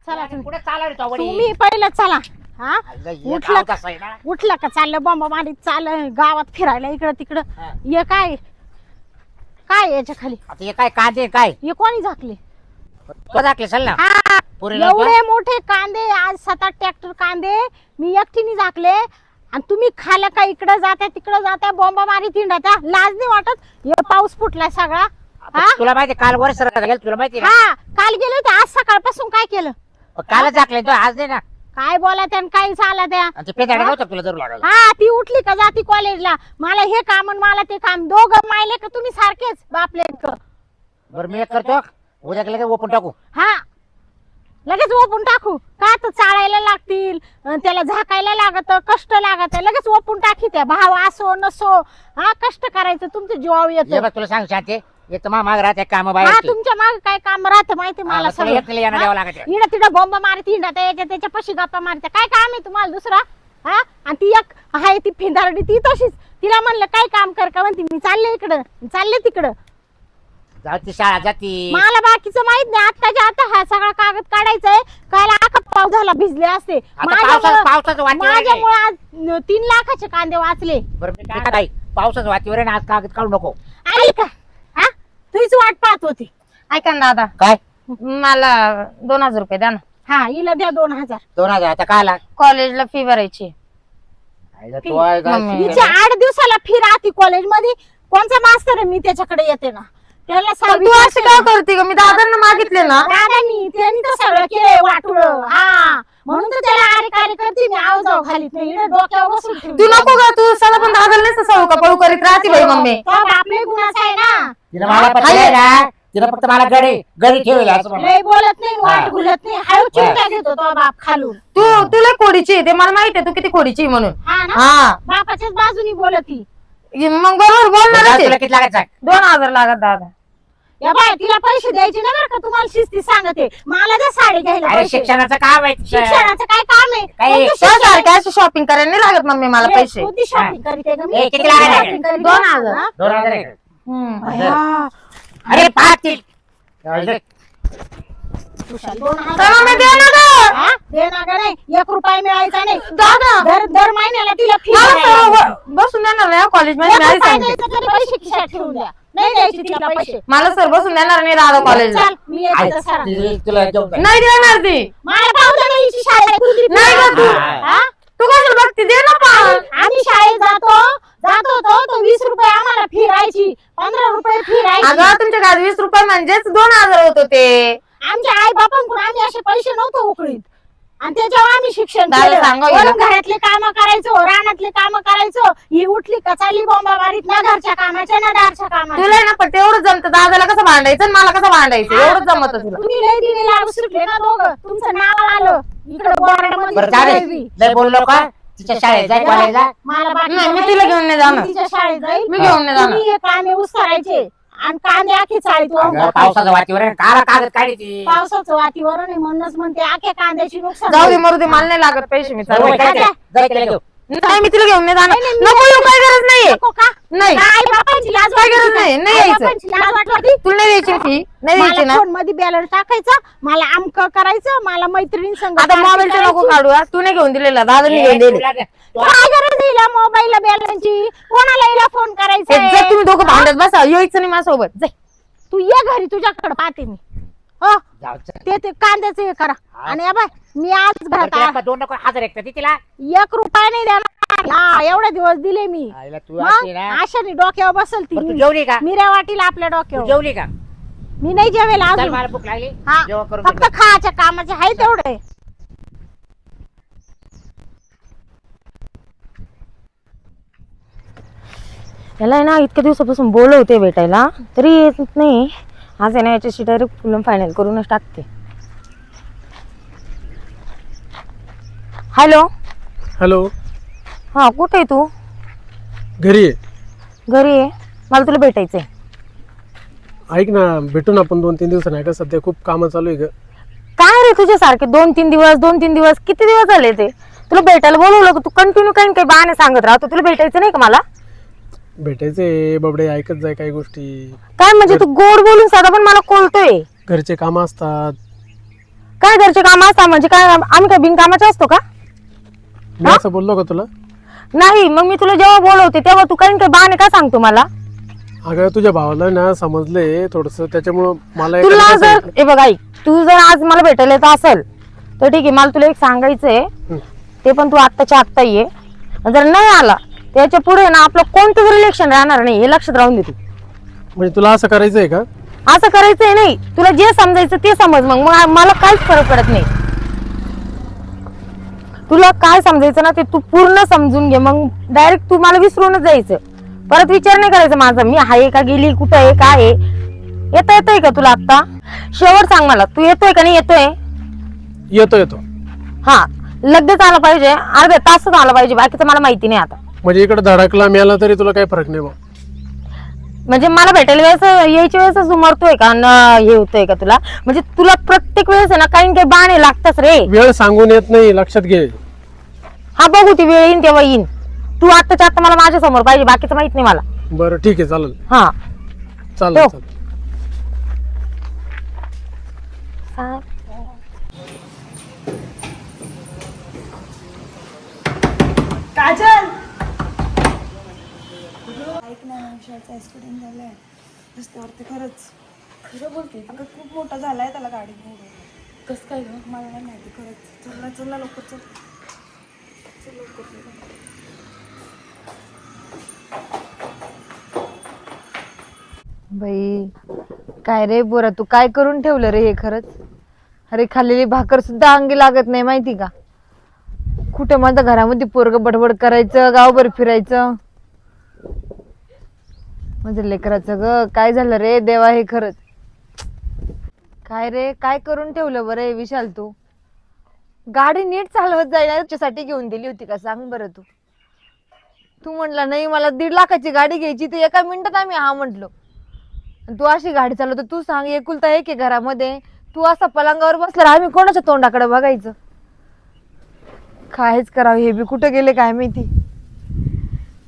चला पुढे चाला रे तो तुम्ही पहिलं चला. हा उठलं कसं आहे ना उठलं का चाललं बॉम्बा मारीत चाललं गावात फिरायला इकडं तिकडं. हा. ये काय काय याच्या खाली आता हे काय कांदे काय हे कोणी झाकले? तो दाखले चल ना हा पुरीला एवढे मोठे कांदे आज 7-8 ट्रॅक्टर कांदे मी एकटीने झाकले आणि तुम्ही खाल्या का इकडे जात्या तिकडे जात्या बॉम्बा मारीत हिंडत्या लाज नाही वाटत? हे पाऊस फुटलाय सगळा. आता तुला माहिती काल वर सर गेल तुला माहिती ना हा काल गेले होते आज सकाळपासून काय केलं? कालच दाखले तो आज नाही ना काय बोला त्या काही चाला त्या आणि ते पेदाडे नव्हतं तुला जरूर लागलं हा ती उठली का जाती कॉलेजला मला हे काम आणि मला ते काम दोघं मायले का तुम्ही सारखेच बापले बरं मी एक करतो उद्या लगेच ओपन टाकू हा लगेच ओपून टाकू का तर चाळायला लागतील त्याला झाकायला लागत कष्ट लागत लगेच ओपून टाकी त्या भाव असो नसो हा कष्ट करायचं तुमचं जीवावर ये येतं. बघ तुला सांग शांती एक तर माग राहते काम हा बाहेर तुमच्या माग काय काम राहतं माहिती मला सगळं. एकट्याला येणं द्यावं लागत इडं तिडं बॉम्ब मारत हिंडत याच्या त्याच्या पशी गप्पा मारते काय काम आहे तुम्हाला दुसरा? हा आणि ती एक आहे ती फिंदारडी ती तशीच तिला म्हणलं काय काम कर का म्हणते मी चालले इकडं चालले तिकडं. जाती शाळा जाती मला बाकीचं माहित नाही आत्ताच्या आता हा सगळा कागद काढायचाय कायला आखा पाऊस झाला भिजले असते पावसाचं वातावरण माझ्यामुळे आज 3 लाखाचे कांदे वाचले. बरं मी काय काय पावसाचं वातावरण आज कागद काढू नको आली का? हा तुझीच वाट पाहत होती. ऐका ना दादा काय मला 2000 रुपये द्या ना. हा हिला द्या 2000. 2000 आता काय आला कॉलेजला फी भरायची. मम्मी. हिच्या 8 दिवसाला फी राहती कॉलेज मध्ये. कोणचा मास्तर आहे मी त्याच्याकडे येते ना त्याला पण तू अशी काय करते ग? मी दादांना मागितले ना. दादानी त्यांनी तर सगळं केलंय वाटुळ. हा म्हणून तर त्याला अरे कार्य करते मी आव जाऊ खाली डोक्यावर बसून ठेवली. तू नको का तू सगळं पण दादाला नसतं सळू का पळू करीत राहते बाई मम्मी. तो आपले गुणाचा आहे ना. तिला मला पटलं आहे ना तिला फक्त मला गडी ठेवले असं म्हणलं. लय बोलत नाही वाट घुलत नाही हळू चिमटा घेतो तो बाप खालून. तुला खोडीची आहे, ते मला माहिती आहे तू किती खोडीची आहे म्हणून. हा ना हा बापाच्याच बाजूनी बोलती. मग बरोबर बोलणार तुला किती लागायचं 2000 लागत दादा. या बाय तिला पैसे द्यायचे ना बरं का तुम्हाला शिस्ती सांगते. मला द्या साडी घ्यायला अरे पैसे. शिक्षणाचं काम आहे शिक्षणाचं काय काम आहे? काय? कोणतं शिक्षण? त्यासारख्या अशी शॉपिंग करायला नाही लागत मम्मी मला पैसे. कोणती shopping करते का मी? ए, किती लागले? shopping करते. 2000. हा? 2000 आहे. हा. अरे पाहतील तुषार 2000. तर मम्मी दे ना गं. हा? देणार का नाही? 1 रुपया मिळायचा नाही. दादा दर महिन्याला तिला फी मला सर्व बसून देणार नाही कॉलेज मध्ये मी आधी सांगते. पैसे खिशात ठेवून द्या. नाही द्यायचे तिला पैसे. मला सर बसून देणार नाही दादा कॉलेजला. चल मी येते तर सरा. तुला घेऊन जाईल. नाही देणार ती. मला पाहू दे ना हिची शाळेत कुठली फी नाही गं तू. आहे. हा? तू कसं बघती दे ना पण. आम्ही शाळेत जात होतो तो 20 रुपये आम्हाला फी राहायची 15 रुपये फी राहायची. अगं तुमच्या घरात 20 रुपये म्हणजेच 2000 होत होते. आमच्या आई बापांकडून आम्ही असे पैसे नव्हतो उकळीत आणि त्याच्यावर आम्ही शिक्षण दादा केलं. सांगा वरून हिला. घरातले काम करायचो रानातले काम करायचो. ही उठली का चालली बॉम्बा मारीत ना घरच्या कामाच्या ना दारच्या कामाच्या. तुला ना पण तेवढं जमतं दादाला कसं भांडायचं आणि मला कसं भांडायचं एवढंच जमत तुला. तुम्ही लय दिने लागू सुटले ना दोघं. तुमचं नाव आलं इकडे बरं चालेल बोर्डामध्ये. लय बोललो का तिच्या शाळेत जाय कॉलेजला मला बाकी नाही, मी नाही. तिला घेऊन नाही जाणार. मी तिच्या शाळेत जाईल. मी घेऊन नाही जाणार. तुम्ही हे कांदे उसरायचे आणि कांदे आखे चाळीत वाहून अगं, टाकायचे. पावसाचं वातावरण काला कागद काढी पावसाचं वातावरण आहे म्हणूनच म्हणते आखे कांद्याची नुकसान जाऊ दे होईल. मरू दे मला नाही लागत पैसे मी चालले. घेऊ नाही मी तिला घेऊन नाही जाणार. नाही, नाही, नको येऊ काय गरज नाहीये. नको का? नाही आई बापांची लाज काय वाटते गरज का? नाही, नाही आई यायचं. बापांची लाज वाटते. तुला नाही द्यायची फी नाही द्यायची ना. फोन मध्ये बॅलन्स टाकायचं मला आमक करायचं मला मैत्रीण संग आता party मोबाईलचं नको करायची. काढू हा. तू नाही घेऊन दिलेला दादाने घेऊन दिले. काय गरज आहे मोबाईलला बॅलन्सची कोणाला हिला फोन करायचा जर तुम्ही दोघं भांडत बसा यायचं नाही माझ्यासोबत जाय. तू ये घरी तुझ्याकडे पाहते मी. हो ते कांद्याचं हे करा आणि या बाय मी आज घरात 2 नको 1000 एक तिला 1 रुपया नाही देणार. हा एवढे दिवस दिले मी. आईला तू मग असली ना आशाने डोक्यावर बसल ती बरं, तू जेवली का मिऱ्या वाटीला आपल्या तू डोक्यावर. जेवली का मी नाही जेवेल चल अजून. मला भूक लागली हा जेवण करून फक्त खायच्या कामाचे आहे तेवढे. याला ना इतक्या दिवसापासून बोलवते भेटायला तरी येत नाही. आज आहे ना याच्याशी डायरेक्ट फुल फायनल करूनच टाकते. हॅलो हॅलो हा कुठे आहे तू? घरी आहे. घरी आहे. मला तुला भेटायचंय. ऐक ना भेटून आपण 2-3 दिवसांनी. आहे का सध्या खूप कामं चालू आहे ग. काय रे तुझ्यासारखे 2-3 दिवस किती दिवस झाले ते तुला भेटायला बोलवलं तू कंटिन्यू काही काही बहाणे सांगत राहतो. तुला भेटायचं नाही का मला? भेटायचंय बाबडे ऐकत जाय काही गोष्टी. काय म्हणजे तू गोड बोलून साधा पण मला कोलतोय. घरचे कामं असतात. काय घरचे काम असतात म्हणजे काय आम्ही काय बिनकामाचे असतो का? मी असं बोललो का तुला? नाही. मग मी तुला जेव्हा बोलवते तेव्हा तू काही बहाणे काय सांगतो मला? अगं तुझ्या भावाला ना समजलंय थोडस, त्याच्यामुळं मला तुला एखादं जर सांगितलं. हे बघ ऐक, तू जर आज मला भेटायला येत असेल तर ठीक आहे, मला तुला एक सांगायचंय. ते पण तू आत्ताच्या आत्ता ये. जर नाही आला त्याच्या पुढे ना आपलं कोणतंच रिलेक्शन राहणार नाही, हे लक्षात राहून दे तू. म्हणजे तुला असं करायचंय का? असं करायचंय नाही. तुला जे समजायचं ते समज. मग मला काहीच फरक पडत नाही. तुला काय समजायचं ना ते तू पूर्ण समजून घे. मग डायरेक्ट तू मला विसरूनच जायचं. परत विचार नाही करायचा माझा मी आहे का, गेली कुठं आहे, काय आहे. येतोय का तुला आता? शेवट सांग मला, तू येतोय का नाही येतोय? येतो. हा, लगेच आला पाहिजे, अर्ध्या तासात आला पाहिजे, बाकीचं मला माहिती नाही आता. म्हणजे इकडे धडकला मिळाला तरी तुला काही फरक नाही बा? म्हणजे मला भेटायला वेळेस यायच्या वेळेस उमरतोय का हे होतोय का तुला? म्हणजे तुला प्रत्येक वेळेस ना काही काही बहाणे लागतच रे. वेळ सांगून येत नाही, लक्षात घे. हा बघू, ती वेळ येईन तेव्हा येईन. तू आत्ताच्या आत्ता मला माझ्या समोर पाहिजे, बाकीचं माहित नाही मला. बरं ठीक आहे, चालेल. हा चालेल. काजल ऐक ना, विशालचा ऍक्सिडेंट झालाय रस्त्यावरती. खरं बोलते, अगं खूप मोठा झालाय, त्याला गाडी घेऊन. कसं काय ग? मला नाही माहिती खरंच. चल ना लवकर, चल लवकर. बाई काय रे बोरा, तू काय करून ठेवलं रे हे खरंच? अरे खाल्लेली भाकर सुद्धा अंगी लागत नाही माहिती का? कुठे माझ्या घरामध्ये पोरग बडबड करायचं, गावभर फिरायचं. माझ्या लेकराचं ग काय झालं रे देवा हे खरंच? काय रे काय करून ठेवलं बरं विशाल? तू गाडी नीट चालवत जायला याच्यासाठी घेऊन दिली होती का सांग बरं? तू म्हणला नाही मला 1.5 लाखाची गाडी घ्यायची, तर एका मिनिटात आम्ही हा म्हटलो. तू अशी गाडी चालवतो, तू सांग एकुलता एक आहे घरामध्ये, तू असा पलंगावर बसला आम्ही कोणाच्या तोंडाकडे बघायचं? कायच करावं, हे बी कुठे गेले काय माहिती.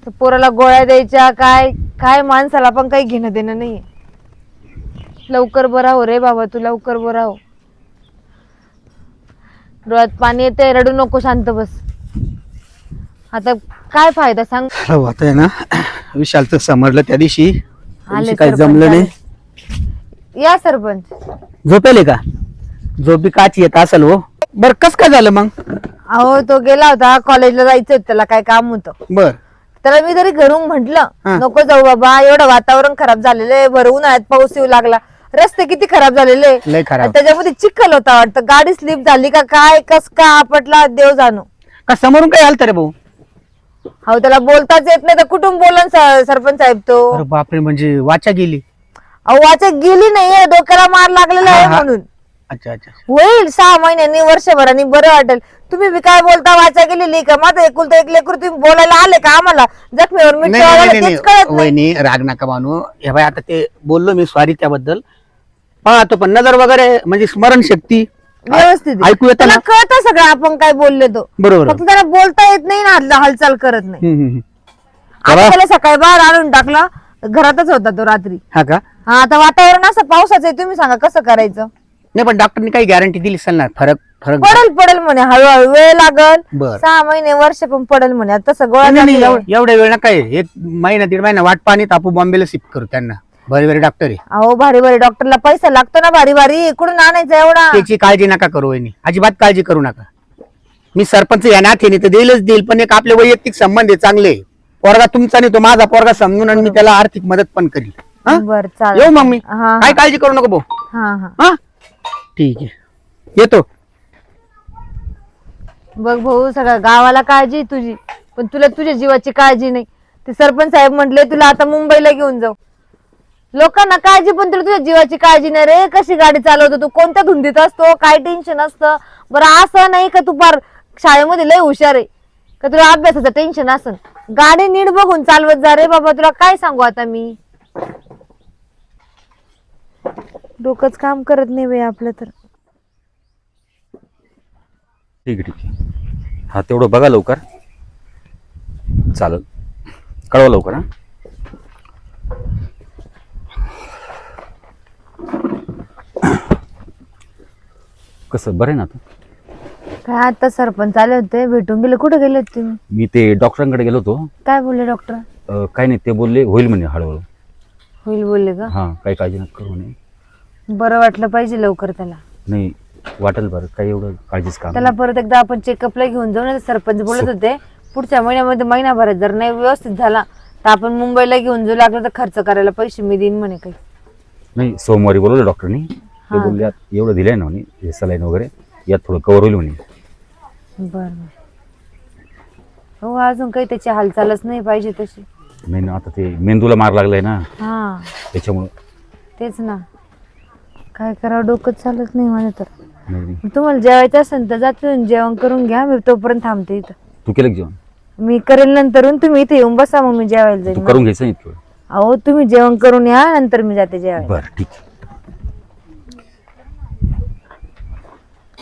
तर पोराला गोळ्या द्यायच्या काय काय, माणसाला पण काही घेणं देणं नाहीये. लवकर बरा हो रे बाबा, तू लवकर बरा हो. डोळ्यात पाणी येते, रडू नको, शांत बस. आता काय फायदा सांग? आता आहे ना, विशालचं समजलं त्या दिवशी आले काही सरपंच, जमलं नाही. आले. या सरपंच. झोपेले का? झोपी काची येत असेल हो. बर कस काय झालं मग? अहो तो गेला होता कॉलेजला, जायचं त्याला काय काम होतं. बर त्याला मी तरी घरून म्हंटल हा. नको जाऊ बाबा, एवढं वातावरण खराब झालेलं आहे, भर उन्हाळ्यात पाऊस येऊ लागला, रस्ते किती खराब झालेले, लय खराब. त्याच्यामध्ये चिखल होता वाटतं, गाडी स्लिप झाली का काय, कस का आपटला देव जाणो. का समोरून काय आलं रे भाऊ? अहो त्याला बोलताच येत नाही तर कुठून बोलन सरपंच साहेब तो. अरे बापरे, म्हणजे वाचा गेली. अहो वाचा गेली नाहीये, डोक्याला मार लागलेला आहे हा, हा. म्हणून. अच्छा अच्छा. होईल 6 महिन्यांनी, वर्षभरानी बरं वाटेल. तुम्ही बी काय बोलता, वाचा गेलेली का? माझं एकुलता एक लेकरू, तुम्ही बोलायला आले का आम्हाला? जखमीवर मीठ नाही लावायला नाही तेच कळत नाही. वहिनी राग नका मानू. हे बाय आता ते बोललो मी, सॉरी त्याबद्दल. पाहतो पण नजर वगैरे म्हणजे स्मरणशक्ती व्यवस्थित आहे. ऐकू येतं त्याला ना? कळतं सगळं आपण काय बोलले तो. बरोबर. फक्त त्याला बोलता येत नाही ना, हालचाल करत नाही. आता त्याला सकाळी बाहेर आणून टाकला, घरातच होता तो रात्री. हा का? हा आता वातावरण असं पावसाचं आहे, तुम्ही सांगा कसं करायचं? नाही पण डॉक्टरनी काही गॅरंटी दिली असेल ना? फरक पडेल म्हणे, हळूहळू वेळ लागल, बरं. 6 महिने वर्ष पण पडेल म्हणे. तसं गोळा नाही, झालेला आहे. एवढ्या वेळ ना काय, 1 महिना 1.5 महिना वाट पाणी तापू बॉम्बेला शिफ्ट करू त्यांना. भारी डॉक्टर आहे. अहो भारी डॉक्टरला पैसा लागतो ना, भारी कुठून आणायचा एवढा? त्याची काळजी नका करू वहिनी, अजिबात काळजी करू नका. मी सरपंच या नात्याने तर देईल, पण एक आपले वैयक्तिक संबंध आहे चांगले. पोरगा तुमचा नाही, तो माझा पोरगा समजून, आणि मी त्याला आर्थिक मदत पण करीन. हा? बर चालेल. येऊ मग मी. हा, काय काळजी करू नको भाऊ. हा. हा ठीक आहे, येतो. बघ भाऊ, सगळ्या गावाला काळजी आहे तुझी, पण तुला तुझ्या जीवाची काळजी नाही. ते सरपंच साहेब म्हटले तुला आता मुंबईला घेऊन जाऊ. लोकांना काळजी, पण तुला तुझ्या जीवाची काळजी नाही रे. कशी गाडी चालवतो तू, कोणत्या धुंदीत असतो, काय टेन्शन असतं? बरं असं नाही का तू फार शाळेमध्ये लय हुशार आहे का, तुला अभ्यासाचं टेन्शन असन? गाडी नीट बघून चालवत जा रे बाबा, तुला काय सांगू आता मी. डोकंच काम करत नाही बाई आपलं तर. ठीक आहे. हा तेवढं बघा लवकर, चालेल, कळवा लवकर. हा कसं बरं आहे ना आता? काय आता सरपंच आले होते, भेटून गेले. कुठे गेले होते तुम्ही? मी ते डॉक्टरांकडे गेलो होतो. काय बोलले डॉक्टर? काय नाही, ते बोलले होईल म्हणे हळूहळू. होईल बोलले का? हां, काही काळजी नका करू म्हणे. बरं वाटलं पाहिजे लवकर त्याला. नाही वाटेल बरं, काही एवढं काळजीच काम त्याला परत एकदा आपण चेकअपला घेऊन जाऊ ना. सरपंच बोलत होते पुढच्या महिन्यामध्ये, महिनाभरात जर नाही व्यवस्थित झाला तर आपण मुंबईला घेऊन जाऊ. लागलं तर खर्च करायला पैसे मी देईन म्हणे काही. नाही, सोमवारी बोलवलं डॉक्टरनी. ते बोलले एवढं दिलंय ना म्हणे, हे सलाईन वगैरे, यात थोडं कव्हर होईल म्हणे. बर. हो, अजून काही त्याची हालचालच नाही पाहिजे तशी. नाही ना, आता ते मेंदूला मार लागलाय ना, हा त्याच्यामुळं. तेच ना, काय करावं डोकंच चालत नाही माझं तर. नाही, तुम्हाला जेवायचं असेल तर जाते, जेवण करून घ्या. मी तोपर्यंत थांबते इथं. तू केलं का जेवण? मी करेल नंतरून, तुम्ही इथे येऊन बसा, मग मी जेवायला तू जाईल. करून घ्यायचं नाही इतकं. अहो तुम्ही जेवण करून या, नंतर मी जाते जेवायला. बरं ठीक आहे.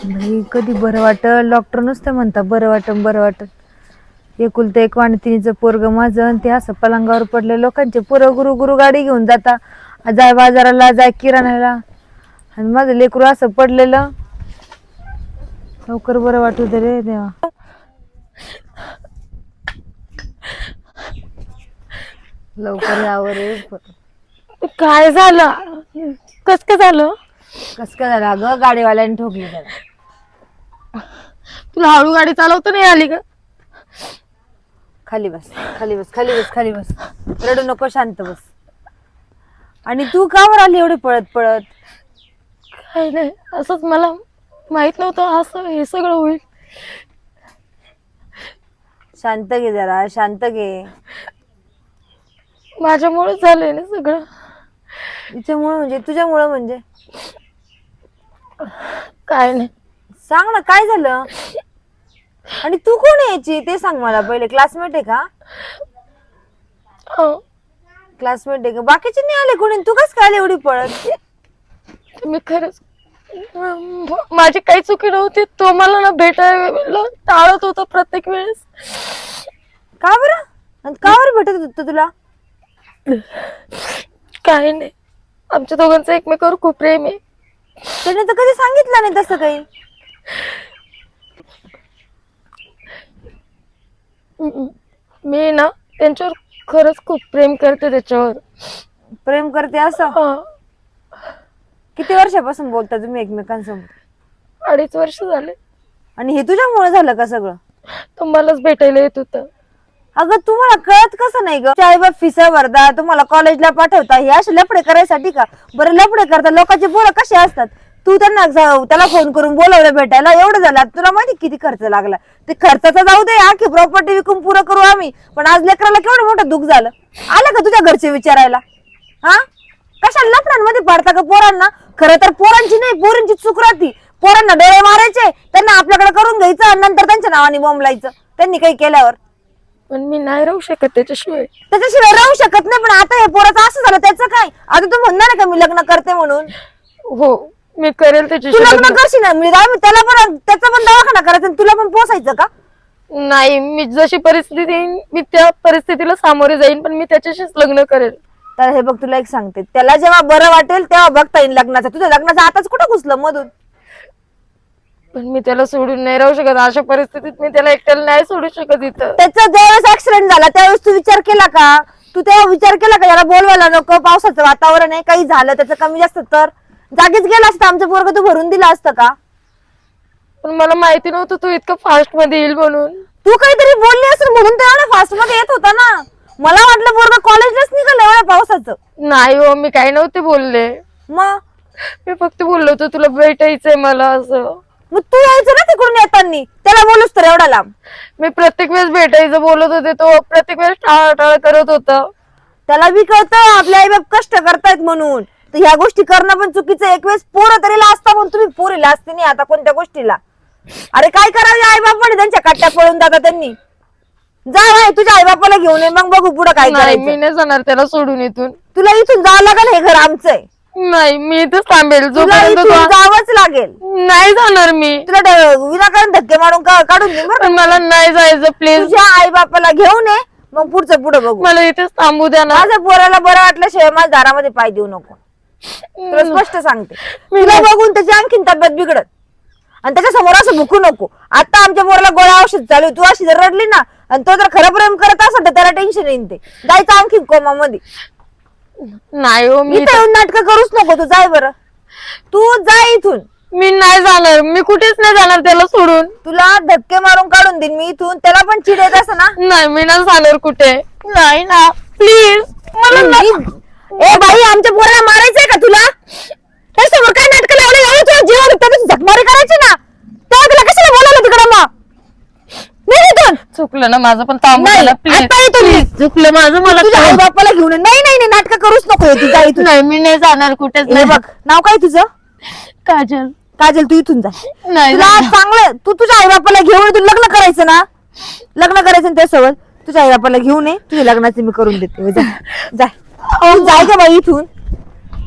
भाई कधी बरं वाटल. डॉक्टर नुसतं म्हणता बरं वाटन बरं वाटन. एकुलतं एक वाणतिनीचं पोरग माझं, आणि ते असं पलंगावर पडले. लोकांचे पोरं गुरु गुरु गाडी घेऊन जाता, जाय बाजाराला, जाय किराण्याला, आणि माझं लेकरू असं पडलेलं. लवकर बरं वाटू दे रे देवा. लवकर यावं रे. काय झालं? कस काय झालं? कस काय झालं? अगं गाडीवाल्याने ठोकली त्याला. तुला हळू गाडी चालवता नाही आली का? खाली बस, खाली बस, खाली बस, खाली बस. रडू नको, शांत बस. आणि तू का वर आली एवढी पळत पळत? काही नाही, असंच मला माहित नव्हतं असं हे सगळं होईल. शांत घे जरा, शांत घे. माझ्यामुळे झालंय ना सगळं. तिच्यामुळं म्हणजे? तुझ्यामुळं म्हणजे? काय नाही, सांग ना काय झालं. आणि तू कोण आहे याची ते सांग मला पहिले. क्लासमेट आहे का? हो, क्लासमेट आहे का? बाकीचे नाही आले कोणी? तू कस काय आली एवढी पळत? तुम्ही खरंच, माझी काही चुकी नव्हती. तो मला ना भेटायला टाळत होता प्रत्येक वेळेस. का बरं? आणि का बरं भेटत होत तुला? काही नाही, आमच्या दोघांचं एकमेकावर खूप प्रेम आहे. त्याने तर कधी सांगितलं नाही तसं काही. मी ना त्यांच्यावर खरंच खूप प्रेम करते. त्याच्यावर प्रेम करते असं? हा, किती वर्षापासून बोलता तुम्ही एकमेकांसमोर? 2.5 वर्ष झाले. आणि हे तुझ्यामुळे झालं का सगळं? तो मलाच भेटायला येत होता. अगं तुम्हाला कळत कसं नाही ग? आई बाप फिसा भरता, तुम्हाला कॉलेजला पाठवता, हे असे लफडे करायसाठी का? बरं लफडे करता, लोकांचे पोरं कसे असतात. तू त्याला फोन करून बोलवलं भेटायला, एवढं झालं. तुला माहिती किती खर्च लागला? ते खर्चाचा जाऊ दे, आखी प्रॉपर्टी विकून पुरं करू आम्ही, पण आज लेकराला केवढं मोठं दुःख झालं. आलं का तुझ्या घरचे विचारायला? हा, कशा लफड्यांमध्ये पडता का पोरांना? खरं तर पोरांची नाही, पोरींची चूक राहती. पोरांना डोळे मारायचे, त्यांना आपल्याकडे करून घ्यायचं, आणि नंतर त्यांच्या नावाने बोंबलायचं त्यांनी काही केल्यावर. पण मी नाही राहू शकत त्याच्याशिवाय. त्याच्याशिवाय राहू शकत नाही. पण आता हे पोराचं असं झालं, त्याचं काय? आता तू म्हणणार का मी लग्न करते म्हणून? हो, मी करेल तू त्याच्याशी लग्न लग्न. करशील ना? मी त्याला पण, त्याचा पण दवाखाना करायचा आणि तुला पण पोसायचं का? नाही, मी जशी परिस्थिती येईन मी त्या परिस्थितीला सामोरे जाईन, पण मी त्याच्याशीच लग्न करेल. तर हे बघ, तुला एक सांगते, त्याला जेव्हा बरं वाटेल तेव्हा बघता येईल लग्नाचं. तुझं लग्नाचं आताच कुठं घुसलं मधून? पण मी त्याला सोडून नाही राहू शकत. अशा परिस्थितीत मी त्याला एकट्याला नाही सोडू शकत इथं. त्याचा ज्यावेळेस ऍक्सिडेंट झाला त्यावेळेस तू विचार केला का? तू तेव्हा विचार केला का याला बोलवायला नको, पावसाचं वातावरण आहे, काही झालं त्याचं कमी जास्त तर जागीच गेला असतं आमचं पोरग, तू भरून दिला असतं का? पण मला माहिती नव्हतं तू इतकं फास्ट मध्ये येईल म्हणून. तू काहीतरी बोलली असेल म्हणून तर एवढा फास्ट मध्ये येत होता ना. मला वाटलं पोरग कॉलेजलाच निघालं एवढ्या पावसाचं. नाही हो, मी काही नव्हते बोलले. मग मी फक्त बोललो होतो तुला भेटायचंय मला असं. मग तू यायचं ना तिकडून येताना, त्याला बोलूस तर एवढा लांब. मी प्रत्येक वेळेस भेटायचं बोलत होते, तो प्रत्येक वेळेस टाळाटाळ करत होता. त्याला बी कळतं आपले आई बाप कष्ट करतायत म्हणून. तर ह्या गोष्टी करणं पण चुकीचं. एक वेळेस पोरं तरी असता म्हणून तुम्ही पोरीला असते नाही आता कोणत्या गोष्टीला. अरे काय करावे, आई बाप म्हणे त्यांच्या कट्ट्या पळून जातात त्यांनी. जा भाई तुझ्या आई बापाला घेऊन ये, मग बघू पुढे काय नाही, करायचं. मी नाही जाणार त्याला सोडून इथून. तुला इथून जावं लागेल, हे घर आमचंय. नाही, मी इथंच थांबेल तुला जोपर्यंत इथून तो. जावंच लागेल. नाही जाणार मी. तुला विनाकारण धक्के मारून काढून दे बरं. पण मला नाही जायचं प्लीज. तुझ्या आई बापाला घेऊन ये, मग पुढचं पुढे बघू. मला इथेच थांबू द्या ना. माझ्या पोराला बरं वाटल्याशिवाय माझ्या दारामध्ये पाय देऊ नको. तुला स्पष्ट सांगते. तुला बघून त्याची आणखीन तब्येत बिघडत. आणि त्याच्या समोर असं भुकू नको. आता आमच्या पोराला गोळ्या औषध चालू आहे. तू अशी जर रडली ना आणि तो जर खरं प्रेम करत असेल तर त्याला टेन्शन येईन. ते जायचं आणखी कोमा मध्ये. नाही हो, मी इथे येऊन नाटक करूच नको. तू जाय बरं. तू जा इथून. नाही जाणार. मी कुठेच नाही जाणार त्याला सोडून. तुला धक्के मारून काढून देईन मी इथून. त्याला पण चिड येत असं ना. नाही मी नाही जाणार कुठे. नाही ना प्लीज. ए बाई आमच्या पोराला मारायचंय का तुला? त्या समोर काय नाटक लावलं? एवढं तुला जीवावर त्याची झकमारी करायची ना. तेव्हा तुला कशाला बोलावलं तिकडं मग? नाही इथून. चुकलं ना माझं पण थांब नाही, प्लीज. आता इथून निघ. चुकलं माझं. मला तुझ्या आई बापाला घेऊन ये. नाही नाही नाही नाटक करूच नको. तू जा इथून. नाही मी नाही जाणार कुठेच हे नाही. बघ नाव काय तुझं? काजल. काजल तू इथून जा. नाही तुला चांगलं तू तुझ्या आई बापाला घेऊन ये. तू लग्न करायचं ना. लग्न करायचं ना त्यासोबत. तुझ्या आई बापाला घेऊन ये. तुझ्या लग्नाचे मी करून देते. जा जा. जाय का बाई इथून.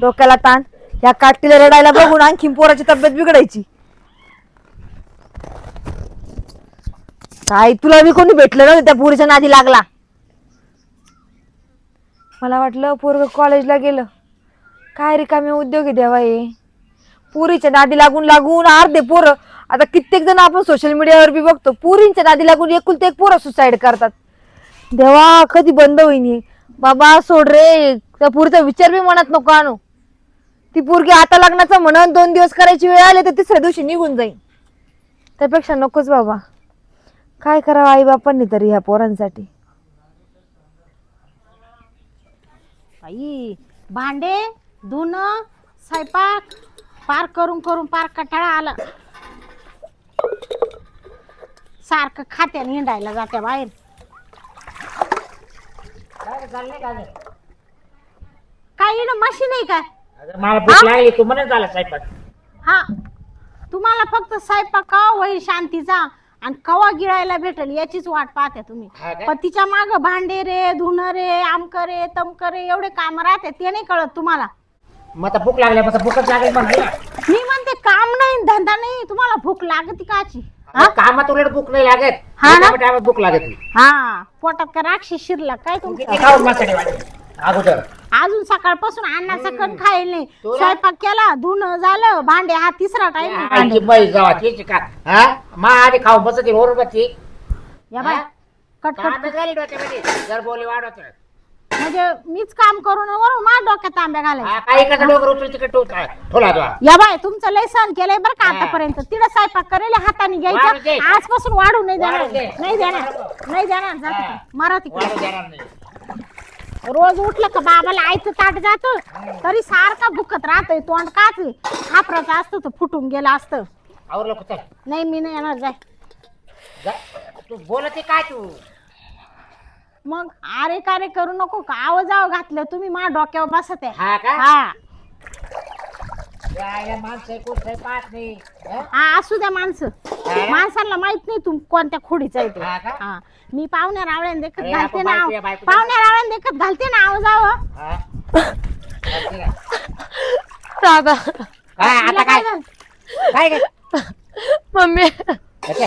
डोक्याला ताण. या काठीला रडायला बघून आणखी पोराची तब्येत बिघडायची. काय तुला मी कोणी भेटलं ना त्या पोरीच्या नादी लागला. मला वाटलं पोरग कॉलेजला गेलं. काय रिकामे उद्योग आहे देवा हे. पुरीच्या नादी लागून लागून अर्धे पोरं आता कित्येक जण आपण सोशल मीडियावर बी बघतो. पुरींच्या नादी लागून एकुलते एक पोरं सुसाईड करतात. देवा कधी बंद होईन. बाबा सोड रे. त्या पुरीचा विचार बी मनात नको आणू. ती पोरगी आता लग्नाचं म्हणून 2 दिवस करायची वेळ आली तर तिसऱ्या दिवशी निघून जाईल. त्यापेक्षा नकोच बाबा. काय करावं आई बापांनी तरी ह्या पोरांसाठी. बाई भांडे धुणं स्वयंपाक पार करून करून पार कटाळा आला. सारखं खात्याने हिंडायला जात्या बाहेर. काही ना मशीन आहे का? मला भूक लागली तू म्हणत झाला स्वयंपाक. हा तुम्हाला फक्त स्वयंपाक कवा होईल शांतीचा आणि कवा गिळायला भेटेल याचीच वाट पाहत्या तुम्ही. पण तिच्या माग भांडे रे धुणं रे आमक रे तमक रे एवढे काम राहते ते नाही कळत तुम्हाला. मग आता भूक लागली मग भूकच लागेल म्हणाला. मी म्हणते काम नाही धंदा नाही तुम्हाला भूक लागते काची. कामात उलट भूक नाही लागत. हा ना? टायमात भूक लागत. हा पोटात का राक्षस शिरला काय तुमचं? खाऊन मसाले वाटले अगोदर. अजून सकाळपासून अन्नाचं कण खायला नाही. स्वयंपाक केला धुणं झालं भांडे हा तिसरा टाइम. आईची बाई जावा तिची का हा मा आधी खाऊन बसती बरोबर ती. या बाय कटकट कामच झाली डोक्यामध्ये जर बोली वाढवत. म्हणजे मीच काम करून वरून माझ्या डोक्यात तांब्या घालायच्या. काही कसं डोकर उचल तिकडे ठोला तो. या बाय तुमचं लय सहन केलंय बरं का आतापर्यंत. तिला स्वयंपाक करेल हाताने वाढू दे. घ्यायचा. आजपासून वाढू नाही देणार. वाढू दे. नाही देणार नाही देणार. जा तिकडे. मारा तिकडे. वाढू देणार नाही. रोज उठलं का बाबाला आईचं ताट जातं तरी सारखा भुकत राहतोय. तोंड काच खापराचं असतं तर फुटून गेलं असतं. आवरलं कुठं नाही मी नाही येणार. जाय तू बोलते काय तू. मग अरे कारे करू नको का. आवाज घातलं तुम्ही माझ्या डोक्यावर बसत आहे. हा का हा यायला माणसं कुठे पाहत नाही. हा असू द्या माणसं. माणसांना माहित नाही तू कोणत्या खोडीचा आहे ते. हा का? हा मी पाहुण्या रावळ्यान देखत ए, घालते आपण ना. बायको- बायको- पाहुण्या रावळ्यान देखत घालते ना आवाज हा? दादा काय आता काय काय काय मम्मी अच्छा.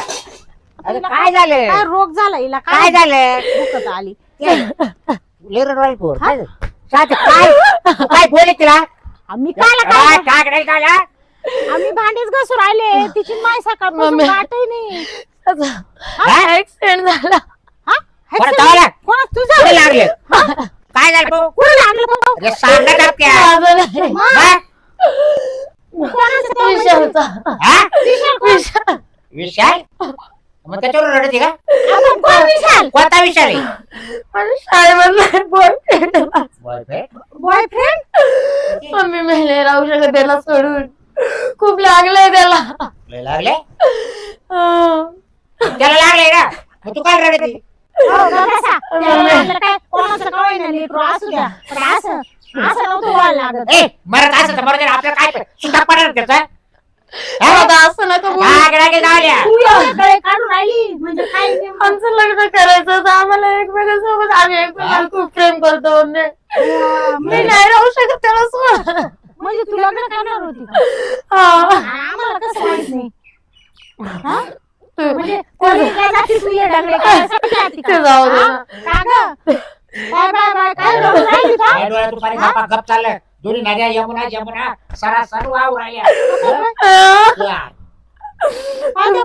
अरे काय झालं काय रोग झाला हिला काय झालं दुखत आली. लिरड वाली पोर काय झालं? शांत, काय तू काय बोलले तिला. आम्ही काला काय काय काय काय झालं? आम्ही भांडीच घासू राहिले. तिची माय सकाळपासून मम्मी. वाटही नाही. ऍक्सिडेंट झाला. हा? कोणाचं ह्याचं- झालं? कोणाचं कुठे तुझं? लागले काय झालं भाऊ? कुठे लागलं भाऊ? अरे सांग ना टपक्या. माझं नाही. हा? कोणाचं ते विशालचा. हा? विशाल. विशाल मग त्याच्यावर रडते का. आपण कोण विशाल? कोणता विशाल आहे माझ्या शाळेमधला बॉयफ्रेंड. बॉयफ्रेंड. बॉयफ्रेंड? मम्मी मेले राहू शकत त्याला सोडून. खूप लागलंय त्याला. लय लागले हं. त्याला लागले ना मग तू काय रडते. हो, बसा. त्याला लागलं काय? कोणाचं का होईना लेकरू असू द्या. पण असं नव्हतं व्हायला लागत. ए मरत असं तर मरत आपल्याला काय सुद्धा पडणार त्याचा. दादा असं नका बोलू. तू एवढे गळे काढून राहिली म्हणजे काय नेमकं? आमचं लग्न करायचं होतं. आम्हाला एकमेकांसोबत आम्ही एकमेकांना खूप प्रेम करतो. मी नाही राहू शकत त्याला सोड. म्हणजे तू लग्न करणार होती का? हा. आम्हाला कसं माहित नाही. हा? तू- म्हणजे कोणी काय जाती तू ये डंगरे करायसाठी जाती का? ते जाऊ दे. हा? का गं? काय बाय बाय काय रडून राहिली का? डोळ्यात तू पाणी गप गप चाललं. दोन्ही नद्या यमुना यमुना सरासर वाहू राहिल्या. हा. या.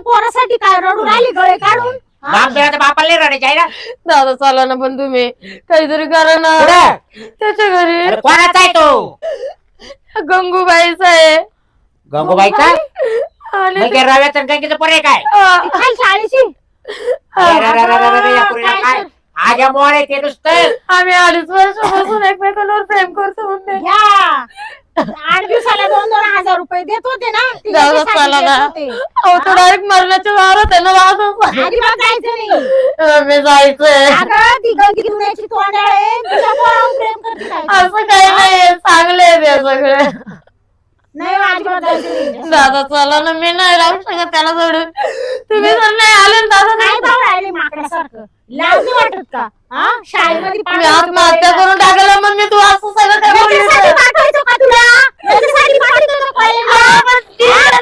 पोरासाठी काय रडू राहिली गळे काढून? बाप देवाच्या बापाला नाही रडायची आहे ना? दादा चला ना पण तुम्ही काहीतरी करा ना. कुठं? त्याच्या घरी अरे कोणाचा आहे तो? गंगूबाईचा आहे. गंगूबाईचा? आणि मग ते रव्याचं आणि गंगेचं पोर आहे काय? ती खालच्या आळीची? अरे, अरे, अरे, अरे, अरे, या पोरीला काय आज्या मोळ आहे ते नुसतं. आम्ही 2.5 वर्षापासून एकमेकांवर प्रेम करतो मम्मी. घ्या. 8 दिवसाला 2,000 रुपये देत होते ना, ती दादा याच्यासाठी चला देत ना. होते. अहो तो डायरेक्ट मरणाच्या वावरात आहे ना वाजत. अजिबात जायचं नाही. मम्मी जायचंय. अगं ती गंगी दुन्याची तोंडाळ आहे, तुझ्या पोरावर प्रेम करते काय? असं काही नाही चांगले आहे ते सगळे. नाही अजिबात जायचं नाही. दादा चला ना मी नाही राहू शकत त्याला सोडून. तुम्ही जर नाही आले ना दादा काय नाही. भाव राहिले माकडासारखं? लाज नाही वाटत का? हा? शाळेमध्ये मी आत्महत्या करून टाकलं मम्मी तू असं सगळं काय याच्यासाठी बोलली. पाठवायचं का तुला? याच्यासाठी पाठवतो का कॉलेजला?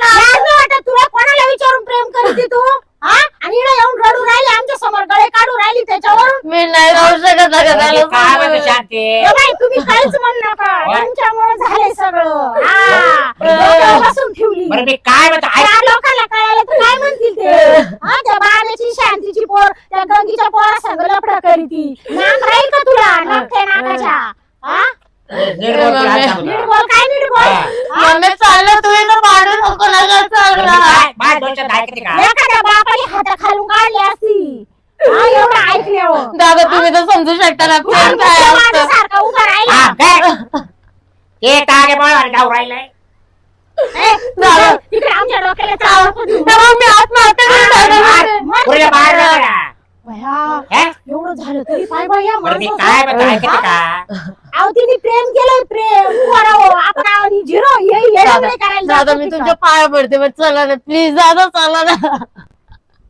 लाज नाही वाटत तुला? कोणाला विचारून प्रेम करते तू? हा? आणि इकडे येऊन रडू राहिली आमच्या समोर, गळे काढू राहिली त्याच्यावरून. मी नाही राहू शकत अरे, त्याला ते काय म्हणते सोडून. शांती? ए बाई, तुम्ही काहीच म्हणू नका. तुमच्यामुळे झालंय सगळं. हा. डोक्यावर बसून ठेवली. बरं मी काय म्हणतो ऐक. त्या लोकांना कळालं तर काय म्हणतील ते? हा, त्या बाबाची शांतीची पोर त्या गंगीच्या पोरा संग लफडा करीती. नाक राहील का तुला? नाक नाकाच्या. हा? नीट बोल तुला आज सांगतो. नीट बोल, काय नीट बोल? हा? मम्मी चाललं तुम्ही तर भांडू नको नका बरं, मी चालला. काय माझ्या डोक्यात ऐकते का? एखाद्या बापाने हाताखालून काढली असती. हा, एवढं ऐकल्यावर. दादा तुम्ही तर समजू शकता ना प्रेम काय असतं. माझ्यासारखा उभा राहिला. हा, काय? ते टाके बळ जाऊ राहिलंय. ए, तू दादा. जा, तिकडे आमच्या डोक्याला चावलं पण तू. तर मग मी आत्महत्या करून टाकलं. मर. पुरीला बाहेर नका ना. भया, हे? एवढं झालं तरी पाय बाई या बरं मी माणसाचं. काय म्हणतो ऐकते का? अहो तिने प्रेम केलंय, प्रेम पोरावं. आपण आणि झिरो दादा करायला दादा जात मी होती तुमच्या का? पाया पडते पण चला ना प्लीज दादा चला ना.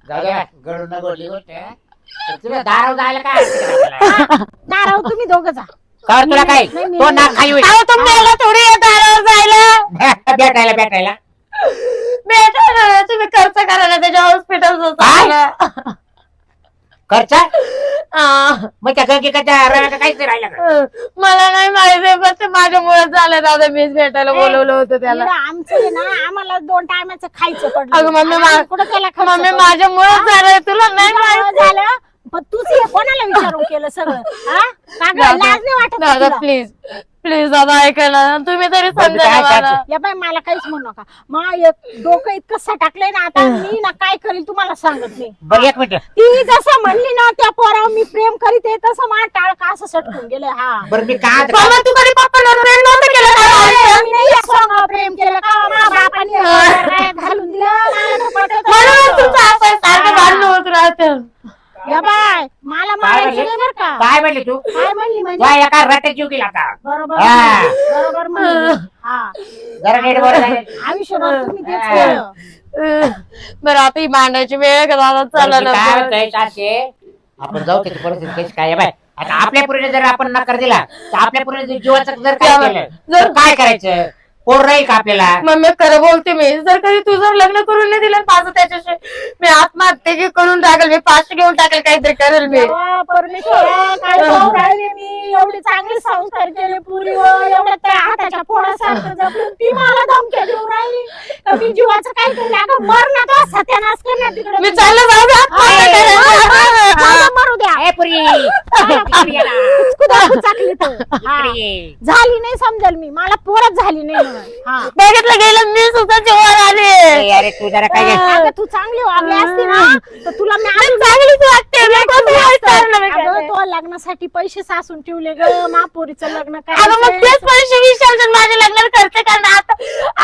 जाऊ द्या, गळून न गोडली गोष्ट आहे. तर तुला दारावर जायला काय अडचण आहे आपल्याला? दारावर तुम्ही दोघं जा. कर तुला काय नाही, मी तो नाही. नाक खाली होईल. अहो तुम्हाला थोडी येत दारावर जायला. भेटायला भेटायला भेटा तुम्ही खर्च करा ना त्याच्या हॉस्पिटल. खर्च मग त्या गंगेच्या रव्याचं काहीच नाही राहिलं का? मला नाही माहिती पण ते माझ्यामुळे झालं दादा मीच भेटायला बोलवलं होतं त्याला. इकडं आमचं आहे ना, आम्हाला 2 टायमाचं खायचं पडलं. अगं मम्मी आणि आम्ही कुठं त्याला खर्च मम्मी करू? माझ्यामुळे झालंय तुला नाही तुझ्यामुळं माहिती. झालं पण तूच हे कोणाला विचारून केलं सगळं? हा? का गं, लाज नाही वाटत का दादा तुला? प्लीज प्लीज दादा ऐका ना तुम्ही तरी बरं, समजा काय ना मला. करायचं? या बाई मला काहीच म्हणू नका. डोकं इतकं सटाकलंय ना आता, मी ना काय करील तुम्हाला सांगत नाही. बघ एक मिनिट ती जसं म्हणली ना त्या पोरावर मी प्रेम करीते तसं माझं टाळका असं सटकून गेलंय. हा, बरं मी काय बाबा तू कधी पप्पांवर प्रेम नव्हतं केलं का? मी नाही या सोंगावर प्रेम केलं का? माझ्या बापाने गळ्यात घालून दिलं. मला तर पटत म्हणून नव्हतं. तुमचं असं आहे, सारखं भांडण होत राहतं. या बाय मला मारायचं नाही बरं का? काय म्हणली तू काय म्हणली म्हणजे? तुला एका रट्यात जीव गेला आता बरोबर हा. बरोबर म्हणली. हा, जरा नीट बोल रे. आयुष्यभर तुम्ही तेच केलं. बरं आता ही भांडायची वेळ आहे का दादा चला बरं, मी काय ना. म्हणतोय शांती, आपण जाऊ त्याची परिस्थिती कशी काय आहे बाय. आता आपल्या पुरीने जर आपण नकार दिला तर आपल्या पुरीने जीवाचं जर काय केलं तर काय करायचं? पोर राहील का आपल्याला? मम्मी खरं बोलते मी जर कधी तू जर लग्न करून नाही दिलं माझं त्याच्याशी मी आत्महत्या करून टाकेल मी फाशी घेऊन टाकेल काहीतरी करेल मी. देवा, परमेश्वरा, काय पाहू राहिले मी. एवढे चांगले संस्कार केले पुरीवर, एवढ्या त्या हाताच्या फोडासारखं जपलं. ती मला धमक्या देऊ राहिली का मी जीवाचं काय केलं? अगं मर ना तो, सत्यानाश कर ना तिकडे. मी चाललं जाऊ दे, आत्महत्या करायला. मला मरू द्या. ए पुरी इकडे ये ना. कुचकुदाकू चाकली तर. हा. इकडे ये. झाली नाही समजेल मी, मला पोरच झाली नाही म्हणून. हा. बघितलं गेलं मी सुद्धा जेवण आले. ए, अरे तू जरा काय घे. अगं तू चांगली वागली असती ना तर तुला मी अजून चांगलीच वाटते मी कोणतं वाईट कारण नाही अगं केलं. तो लग्नासाठी पैसे सासून ठेवले ग. महापोरीचं लग्न अगं मग करायचं. तेच पैसे विचारतात माझ्या लग्नाला खर्च करणं आता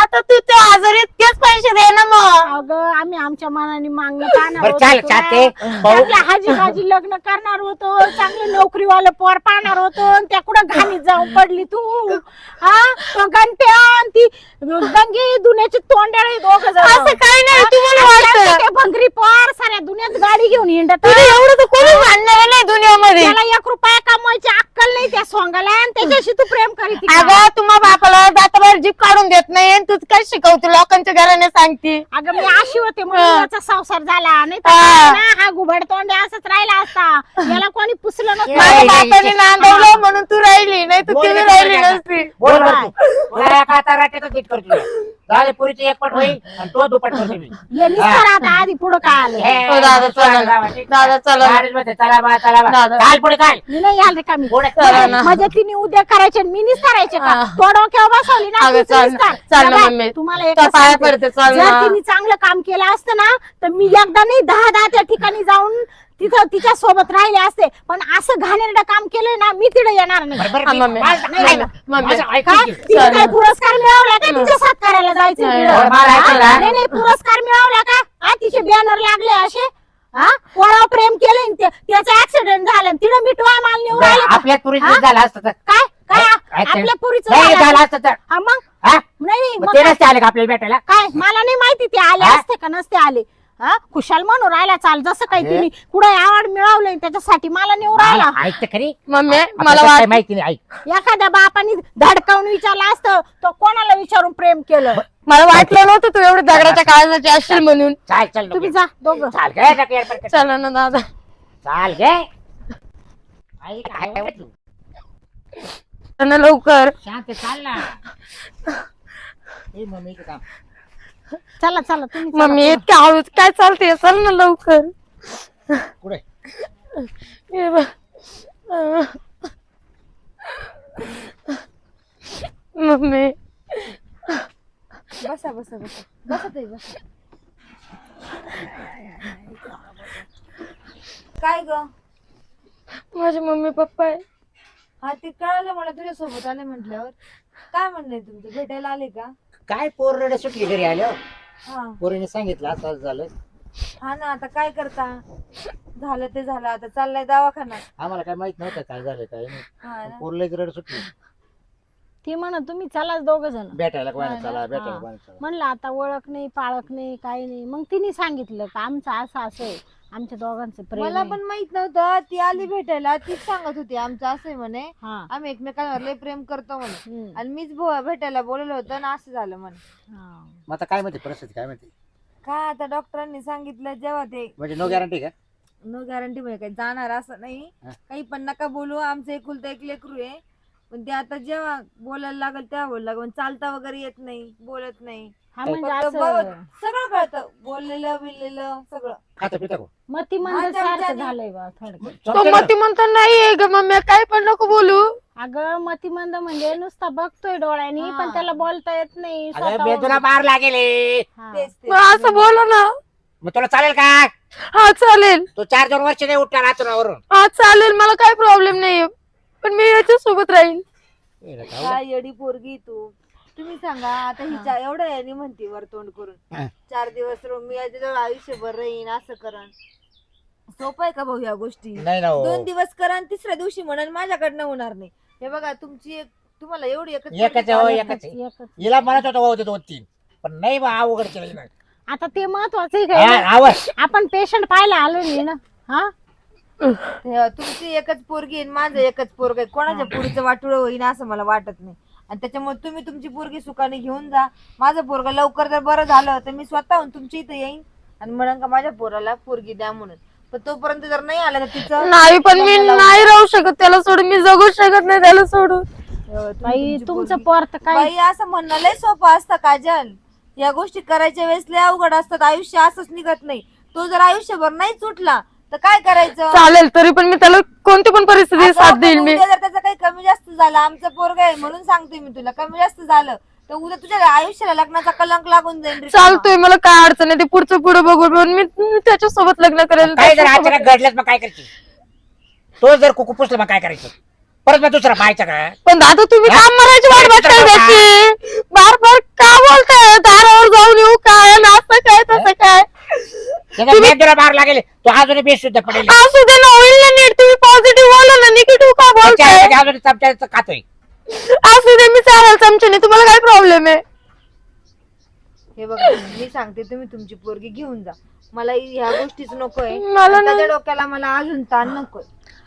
आता तू त्या आजारी तेच पैसे दे ना मग. अगं आम्ही आमच्या मनाने मागणं पाहणार बरं होतो चाल तुला. चालते चांगलं हाजी लग्न करणार होतो, चांगलं नोकरीवालं पोर पाहणार होतो, आणि त्या कुठं घाणीत जाऊन पडली तू. हा, तो गंट्या आणि ती गंगी दुन्याची तोंडाळे दोघं जण. असं काही नाही तुम्हाला आणि वाटतं त्याचं ते भंगरी पोर साऱ्या दुनियात गाडी घेऊन हिंडत. तुला एवढं तर कोणी भांडणार नाही दुनियामध्ये. त्याला 1 रुपया कमवायची अक्कल नाही त्या सोंगाला आणि त्याच्याशी तू प्रेम करीत अगं तुम्हा बापाला दातावर जीप काढून देत नाही आणि तूच काय शिकवते लोकांच्या घराने सांगते. अगं मी अशी होते म्हणून याचा संसार झाला नाही तर हा. ना हा घुबड तोंडे असंच राहिला असता याला कोणी पुसलं माझ्या नसतं. बापाने नांदवलं म्हणून तू राहिली नाही तर ती राहिली नसती. बोल बरं तू. तुला एका आता राट्यातच नीट करतो झाले पुरीची एक पट होईल आणि तो दुपट करतो मी. ये निस्तार आता आधी पुढं काय आलं हो, दादा, चला. दादा, चला. चला बा चला बा दादा. चाल पुढे चाल मी नाही याल रे का मी पुढे चला ना. म्हणजे तिने उद्या करायचे आणि मी निस्तारायचे का हा. तो डोक्यावर बसवली ना अगं, तिचं चाल ना. निस्तार. चाल ना, बाबा, मम्मी. तुम्हाला त्या एकच पाया सांगते. पडते, चाल जर ना. तिने चांगलं काम केलं असतं ना तर मी एकदा नाही 10 त्या ठिकाणी जाऊन तिथं तिच्या सोबत राहिले असते पण असं घाणेरडं काम केलंय ना मी तिथे येणार नाही. बरं, हा, मी- मम्मी. माझं- नाही, नाही, नाही, मम्मी. माझं ऐक काय की. तिने चालेल. काय पुरस्कार मिळवला का तिच्या सत्काराला जायचं नाही, तिकडं? नाही. मला ऐकायला. हा? नाही नाही पुरस्कार मिळवला का हा तिचे बॅनर लागले असे हा कोणावर प्रेम केलं त्याचा ऍक्सिडेंट झाला तिथं मिठवा माल नेऊन राहिला का? आपल्या पुरीचं हा? झालं असतं तर काय काय accident. आपल्या पुरीचं नाही झालं झालं का? असतं तर हा, मग हा? नाही नाही, मग मग ते काय? नसते आले का आपल्याला भेटायला काय मला नाही माहिती ते आले हा? असते का नसते आले हा खुशाल म्हणून राहिला चाल जसं काही हे? तिने कुठे अवॉर्ड मिळवलंय त्याच्यासाठी मला नेऊन राहिला ऐक तर खरी मम्मी मला मला काय माहिती नाही ऐक एखाद्या बापाने धडकावून विचारलं असतं तो कोणाला विचारून प्रेम केलं मला वाटलं नव्हतं तू एवढं दगडाच्या काळजाची असशील म्हणून. चाल चल तुम्ही जा दोघं चाल गे नका येड पटकन. चला ना दादा. चाल गे ऐक आहे बा तू. चला ना लवकर. शांत चाल ना ए मम्मीचं काम चला चला तुम्ही चला, मम्मी चला. इतक्या हळूच काय चालते चल ना लवकर. पुढे ये बा. मम्मी बसा बसा बसा बसा ताई बसा. काय ग माझे मम्मी पप्पा आहे. हा ते कळालं मला तुझ्या सोबत आले म्हटल्यावर. काय म्हणणं तुमचं भेटायला आले का? काय पोरडे सुटली घरी आलो हा पोरीने सांगितलं असं असं झालं हा ना आता काय करता झालं ते झालं आता चाललाय दवाखाना. आम्हाला काय माहित नव्हतं काय झालं काय नाही हा ना पोरले रड सुटली ती म्हणा तुम्ही चलाच दोघं जण भेटायला कोणाला चला भेटायला हा. कोणाला चला म्हणलं आता ओळख नाही पाळख नाही काही नाही मग तिने सांगितलं का आमचं असं असं आहे आमच्या दोघांचं प्रेम मला आहे. पण माहित नव्हतं ती आली भेटायला तीच सांगत होती आमचं असं आहे म्हणे हा आम्ही एकमेकांवर लय प्रेम करतो म्हणे हम्म. आणि मीच भेटायला बोलवलं होतं ना असं झालं म्हणे. हा. मग आता काय माहिती परिस्थिती काय माहिती काय आता डॉक्टरांनी सांगितलं जेव्हा ते म्हणजे नो गॅरंटी का नो गॅरंटी म्हणजे काही जाणार असं नाही हा. काही पण नका बोलू आमचं एकुलतं एक लेकरू आहे पण ते आता जेव्हा बोलायला लागल तेव्हा बोलायला लागल चालता वगैरे येत नाही बोलत नाही हा म्हणजे फक्त असं सगळं कळतं बोललेलं बिललेलं सगळं. खाता पिता को मती मंद माझ्या सारखं आमच्याने- झालंय बा थोडक्यात तो मती म्हणतो नाही ग मम्मी काय पण नको बोलू. अगं मतिमंद म्हणजे नुसता बघतोय डोळ्यानी हा. पण त्याला बोलता येत नाही अगं स्वतःहून. बेदुला मार लागेल हा. तेच ते. मग असं बोला ना. मग तुला चालेल का हा चालेल. तू 4-2 वर्ष नाही उठणार आतुरावरून हा चालेल मला काही प्रॉब्लेम नाही पण मी याच्या सोबत राहील. काय येडी पोरगी तू तुम्ही सांगा आता हिच्या एवढ्या याने म्हणते वर तोंड हा. करून 4 दिवस मी याच्याजवळ आयुष्यभर राहीन असं करण सोपं आहे का भाऊ या गोष्टी. नाही ना हो. 2 दिवस करा आणि तिसऱ्या दिवशी म्हणून माझ्याकडनं होणार नाही. हे बघा तुमची तुम्हाला एवढी एकच एकच आहे हो, एकच आहे. एकच. हिला म्हणत होतं भाऊ 2-3 पण नाही बा अवघड केलं हिनं. आता ते महत्वाचं आहे काय आवाज आपण पेशंट पाहायला आलो नाही ना हा तुमची एकच पोरगी आहे आणि माझं एकच पोरग आहे कोणाच्या पोरीचं वाटोळं होईन असं मला वाटत नाही आणि त्याच्यामुळे तुम्ही तुमची पोरगी सुखाने घेऊन जा. माझं पोरग लवकर जर बरं झालं तर मी स्वतःहून तुमच्या इथं येईन आणि म्हणून का माझ्या पोराला पोरगी द्या म्हणून. पण तोपर्यंत जर नाही आलं तर तिचं नाही पण मी नाही राहू शकत त्याला सोडून मी जगू शकत नाही त्याला सोडून. बाई तुमचं पोर तर काय बाई असं म्हणणं लय सोपं असतं काजल. या गोष्टी करायच्या वेळेस लय अवघड असतात. आयुष्य असंच निघत नाही. तो जर आयुष्यभर नाही सुटला तर काय करायचं. चालेल तरी पण मी त्याला कोणती पण परिस्थिती अगं, साथ पण देईल मी. उद्या जर त्याचं काही कमी जास्त झालं आमचं पोरग आहे म्हणून सांगते मी तुला कमी जास्त झालं तर उद्या तुझ्या आयुष्याला लग्नाचा कलंक लागून जाईल रिकामा. चालतोय मला काय अडचण आहे ते पुढचं पुढे बघू पण मी त्याच्यासोबत लग्न करेल. काय जर अचानक घडलंच मग काय करायचं तो जर कुकू पुसलं मग काय करायचं परत मग दुसरा पाहायचा का पण दादा तुम्ही काम मारायची वाट बघताय त्याची बार बार का बोलताय दारावर जाऊन येऊ काय आणि असं काय तसं काय. तुला मार लागेल तो अजूनही बेशुद्ध पडेल असू दे ना होईल ना नीट तुम्ही पॉझिटिव्ह बोला ना निगेटिव्ह का बोलताय. अजून चमच्याचं खातोय असू दे मी चालेल चमच्याने तुम्हाला काय प्रॉब्लेम आहे. हे बघा मी सांगते तुम्ही तुमची पोरगी घेऊन जा. मला ह्या गोष्टीच नकोय. मला ना- त्याच्या डोक्याला मला अजून ताण नकोय.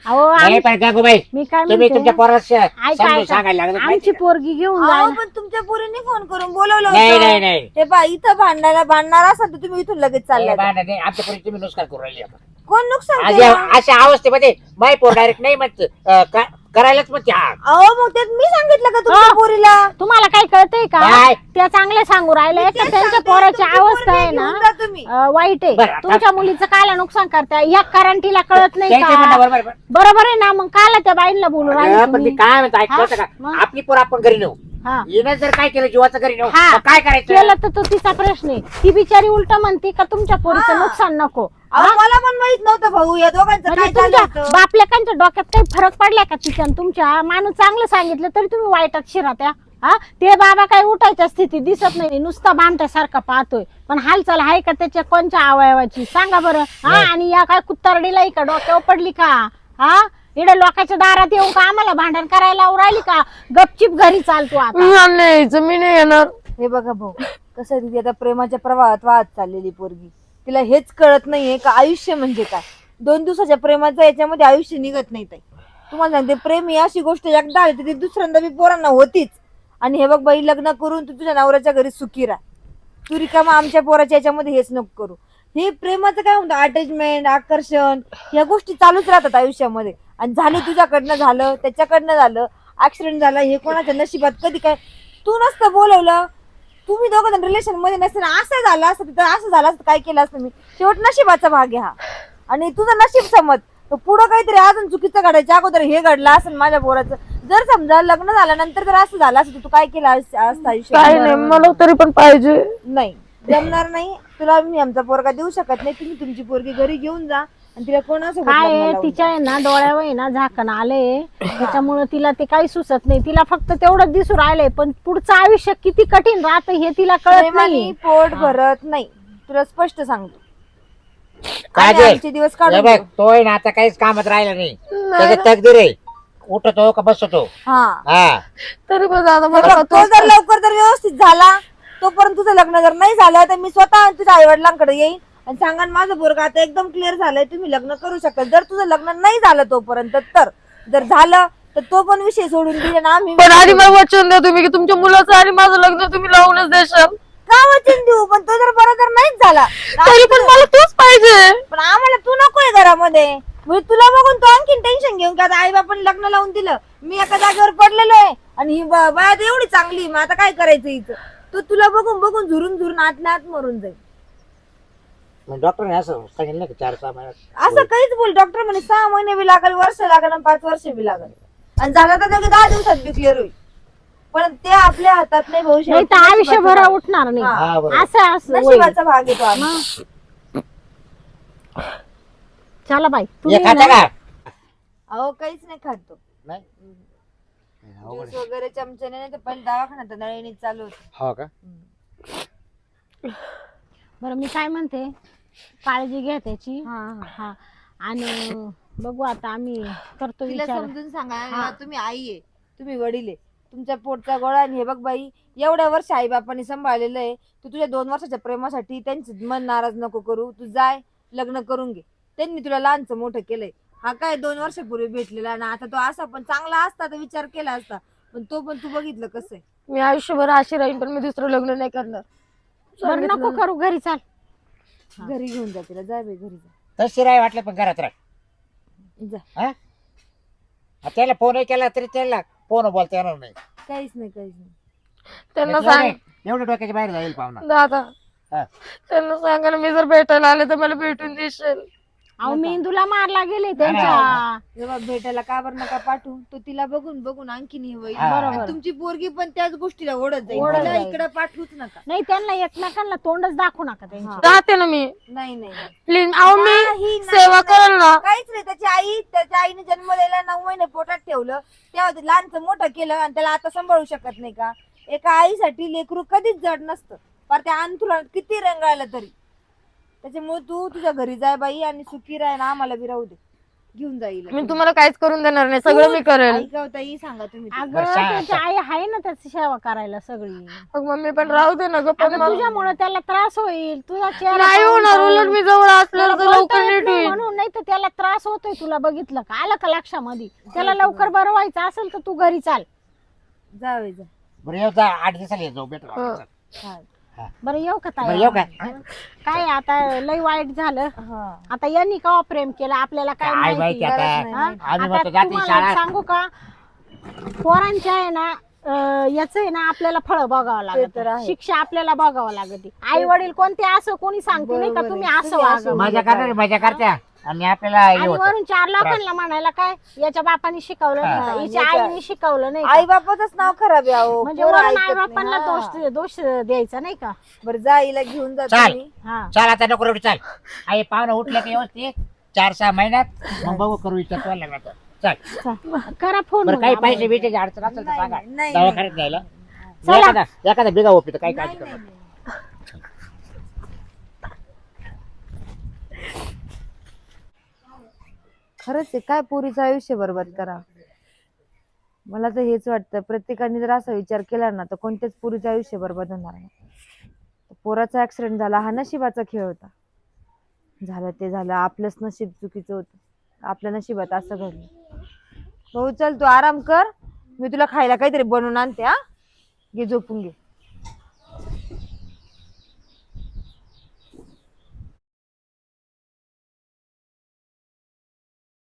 अहो नाही पण गंगूबाई मी काय तुम्ही तुमच्या म्हणते पोराला ऐका समजून ऐका सांगायला लागलं आमची माहिती का? पोरगी घेऊन अहो, जाय पण तुमच्या पोरीने फोन करून बोलवलं नाही होतं. नाही नाही हे बा इथं भांडणार असाल तर तुम्ही इथून लगेच चालल्या जा. नाही, आमच्या पोरी तुम्ही नुसकान करू राहिली आता. कोण नुकसान आज केलं? या- अशा अवस्थेमध्ये माय पोर डायरेक्ट नाही म्हणत करायलाच म्हणते हा अहो मग ते मी सांगितलं का तुमच्या हो. पोरीला? तुम्हाला काही कळतंय का काय? त्या चांगल्या सांगू राहिल्या मी का तेच त्यांच्या सांगते, पोराची तुमची अवस्था पोरगी आहे ना घेऊन जा तुम्ही. वाईट आहे. बरं, आता- तुमच्या मुलीचं कायला नुकसान करताय या करंटीला कळत नाही त्यांचे म्हणणं का बरोबर आहे. बरोबर आहे ना मग कायला त्या बाईला बोलू अगं, राहिले पण तुम्ही? ते काय म्हणतो हा? ऐकतं का मग? आपली पोर आपण घरी नेऊ हा. हिनं जर काय केलं जीवाचं घरी नेऊ हा. मग काय करायचं केलं तर तो तिचा प्रश्न आहे. ती बिचारी उलट म्हणते का तुमच्या पोरीचं नुकसान नको. अहो मला पण माहित नव्हतं भाऊ या दोघांचं म्हणजे काय झालं तुमच्या होतं. बापलेकांच्या डोक्यात काही फरक पडला का तिच्या आणि तुमच्या? माणूस चांगलं सांगितलं तरी तुम्ही वाईटात शिरात्या. हा ते बाबा काही उठायच्या स्थितीत दिसत नाही नुसता बामट्यासारखा पाहतोय पण हालचाल आहे का त्याच्या कोणत्या अवयवाची सांगा बरं. हा आणि या काय कुत्तरडीला का डोक्यावर पडली का? हा इकडे लोकांच्या दारात येऊन का आम्हाला भांडण करायला राहिली का? गपचिप घरी चालतो आता. मला नाही यायचं, मी नाही येणार. हे बघा भाऊ कसं आहे, ती आता प्रेमाच्या प्रवाहात वाहत चाललेली पोरगी. तिला हेच कळत नाहीये का आयुष्य म्हणजे काय. 2 दिवसाच्या प्रेमाचं याच्यामध्ये आयुष्य निघत नाही ताई. तुम्हाला सांगते प्रेम ही अशी गोष्ट एकदा आली तर ती दुसऱ्यांदा बी पोरांना होतीच. आणि हे बघ बाई लग्न करून तू तुझ्या नवऱ्याच्या घरी सुखी राह. तू रिकामा आमच्या पोराच्या याच्यामध्ये हेच नको करू. हे प्रेमाचं काय म्हणतं अटॅचमेंट आकर्षण या गोष्टी चालूच राहतात आयुष्यामध्ये. आणि झालं तुझ्याकडनं झालं त्याच्याकडनं झालं ऍक्सिडेंट झाला हे कोणाच्या नशिबात कधी काय तू नसतं बोलवलं. तुम्ही दोघं जण रिलेशन मध्ये नसतं असं झालं असतं तिथं असं झालं असतं काय केलं असतं मी. शेवट नशिबाचा भाग आहे हा. आणि तुझं नशीब समज पुढं काहीतरी अजून चुकीचं घडायच्या अगोदर हे घडलं असं माझ्या पोराचं. जर समजा लग्न झाल्यानंतर जर असं झालं असतं तू काय केलं असतं काय आयुष्यात? नाही मला तरी पण पाहिजे. नाही जमणार नाही तुला. मी आमचा पोरगा देऊ शकत नाही. तुम्ही तुमची पोरगी घरी घेऊन जा आणि तिला कोणासोबत काय लग्न आहे, लावून तिच्या आहे ना डोळ्यावर आहे ना झाकण आले त्याच्यामुळे तिला ते काही सुचत नाही. तिला फक्त तेवढंच दिसू राहिलंय पण पुढचं आयुष्य किती कठीण राहतं हे तिला कळत प्रेमाने नाही. पोट भरत नाही तुला स्पष्ट सांगतो. काय आणि ते? आमचे दिवस हे काढून बघ घेऊ. तोय ना आता काहीच कामात राहिलं नाही त्याचं तकदीर आहे उठतो का बसतो हा हा तरी पण दादा हे मला बघ, तो जर लवकर जर व्यवस्थित झाला तोपर्यंत तुझं लग्न जर नाही झालं तर मी स्वतः तुझ्या आई वडिलांकडे येईन आणि सांगा माझं पोरगा आता एकदम क्लिअर झालंय तुम्ही लग्न करू शकता. जर तुझं लग्न नाही झालं तोपर्यंत तर जर झालं तर तो पण विषय सोडून दिले ना आम्ही. पण आधी मला वचन द्या तुम्ही की तुमच्या मुलाचं आणि माझं लग्न तुम्ही लावूनच देशाल. का वचन देऊ पण तो जर बरोबर नाहीच झाला तरी पण मला तूच पाहिजे. पण आम्हाला तू नकोय घरामध्ये. म्हणजे तुला बघून तो आणखीन टेन्शन घेऊन की आता आई बापाने लग्न लावून दिलं मी एका जागेवर पडलेलो आहे आणि ही बाया तर एवढी चांगली मग आता काय करायचं हिचं. तो तुला बघून बघून झुरून झुरून आतल्या आत मरून जाईल. डॉक्टरने असं सांगितलं की 4-6 महिन्यात असं काहीच बोल. डॉक्टर म्हणे 6 महिने बी लागेल वर्ष लागेल आणि 5 वर्ष बी लागेल आणि झालं तर तेवढं 10 दिवसात बी क्लिअर होईल. पण ते आपल्या हातात नाही भाऊ. नाही तर आयुष्यभर उठणार हा, नाही बरोबर. असं असं होईल. नशिबाचा भाग येतो आम्ही. चला बाई हे तुम्ही खाता ना- का अहो काहीच नाही खातो नाही अवघड ज्यूस वगैरे चमच्याने नाही तर पहिले दवाखान्यात नळीने चालू होत. हो का बरं मी काय म्हणते काळजी घ्या त्याची. हा हा आणि बघू आता आम्ही करतो तिला विचार. समजून सांगा ना, तुम्ही आई आहे तुम्ही वडील आहे तुमच्या पोटचा गोळा आणि हे बघ बाई एवढ्या वर्ष आई बापाने सांभाळलेलं आहे. तू तुझ्या 2 वर्षाच्या प्रेमासाठी त्यांचं मन नाराज नको करू. तू जाय लग्न करून घे. त्यांनी तुला लहानचं मोठं केलंय. हा काय 2 वर्षापूर्वी भेटलेला ना आता तो असा पण चांगला असता तर विचार केला असता पण तो पण तू बघितलं कसं आहे. मी आयुष्यभर अशी राहीन पण मी दुसरं लग्न नाही करणार. बरं नको करू घरी चाल. घरी घेऊन जा तिला जाय बाई घरी जा. तशी राय वाटलं पण घरात राह जा हा त्याला फोनही केला तरी त्याला फोन बोलता येणार नाही. काहीच नाही काहीच नाही. त्यांना सांग एवढं डोक्याच्या बाहेर जाईल पाहुणा दादा हा. त्यांना सांगा ना मी जर भेटायला आले तर मला भेटून देशील. अहो मेंदूला मारला गेले त्यांच्या. जेव्हा भेटायला का बरं नका पाठवू तो तिला बघून बघून आणखीन हे होईल. हा. आणि तुमची पोरगी पण त्याच गोष्टीला ओढत जाईल. ओढत तिला जाईल. इकडे पाठवूच नका. नाही त्यांना एकमेकांना तोंडच दाखवू नका त्यांची. हा. राहते ना मी नाही नाही नाही. प्लीज अहो मी नाही, नाही, सेवा करेल ना. काहीच नाही. त्याच्या आईने जन्म द्यायला 9 महिने पोटात ठेवलं तेव्हा ते लहानचं मोठं केलं आणि त्याला आता सांभाळू शकत नाही का. एका आईसाठी लेकरू कधीच जड नसतं पर त्या अंथरुणात किती रंगाळलं तरी. त्याच्यामुळे तू तुझ्या घरी जाय बाई आणि सुखी राह ना आम्हाला बी राहू दे. घेऊन जाईल मी तुम्हाला काहीच करून देणार नाही, सगळं मी करेल. ऐका ताई, सांगा तुम्ही. अगं बरं, सांग त्याची आता. आई आहे ना त्याची सेवा करायला सगळी. मग मम्मी पण राहू दे ना ग. पण अगं तुझ्यामुळे त्याला त्रास होईल, तुझा चेहरा नाही पाहून होणार, तो- उलट मी जवळ असल्यावर त्याला तर बोलता लवकर येत नीट नाही होईल. म्हणून, नाही तर त्याला त्रास होतोय. तुला बघितलं का, आलं का लक्षामध्ये? त्याला लवकर बरं व्हायचं असेल तर तू घरी चाल. जावे जा. बरं येऊ जा, 8 दिवसाला येतो भेटू हो. आपण. बरं येऊ का बरं ताई? येऊ का? काय आता लय वाईट झालं. हा. आता यांनी का प्रेम केलं आपल्याला काय काय माहिती माहिती? आता. हा? आम्ही आता म्हणतो जाती तुम्हाला शाळा. एक सांगू का, पोरांच्या आहे ना याच आहे ना आपल्याला फळ बघावं लागत, तर आहे. शिक्षा आपल्याला बघावं लागते. आई वडील कोणते असं कोणी सांगते नाही का बरोबर तुम्ही आहे. असं तुम्ही वागा. असं मजा करणार मजा करत्या आणि आपल्याला हे आणि होतं. वरून 4 लोकांना म्हणायला काय याच्या बापाने शिकवलं नाही का, हिच्या याच्या- आईने शिकवलं नाही आई का? बापाचंच नाव खराब आहे अहो. म्हणजे पोरं वरून ऐकत आई नाही. बापांना हा. दोष द्यायचा नाही का? बरं जा, हिला घेऊन जा चाल. तुम्ही. हा चाल आता नको रडू, चाल. आई पाहुणं उठलं की व्यवस्थित 4-6 महिन्यात मग बघू करू इच्छा लग्न. चाल. करा फोन बरं मग काही आम्हाला. पैसे बिचे अडचण असेल तर सांगा, नाही, दवाखान्यात जायला. चला. एखादा बिगा ओपित काही काळजी करू नका. खरंच आहे, काय पोरीचं आयुष्य बरबाद करा. मला तर हेच वाटतं, प्रत्येकाने जर असा विचार केला ना तर कोणत्याच पोरीचं आयुष्य बरबाद होणार नाही. पोराचा ऍक्सिडेंट झाला हा नशिबाचा खेळ होता. झालं ते झालं, आपलंच नशीब चुकीचं होतं. आपल्या नशिबात असं घडलं. भाऊ चल तू आराम कर, मी तुला खायला काहीतरी बनवून आणते. हा घे, झोपून घे.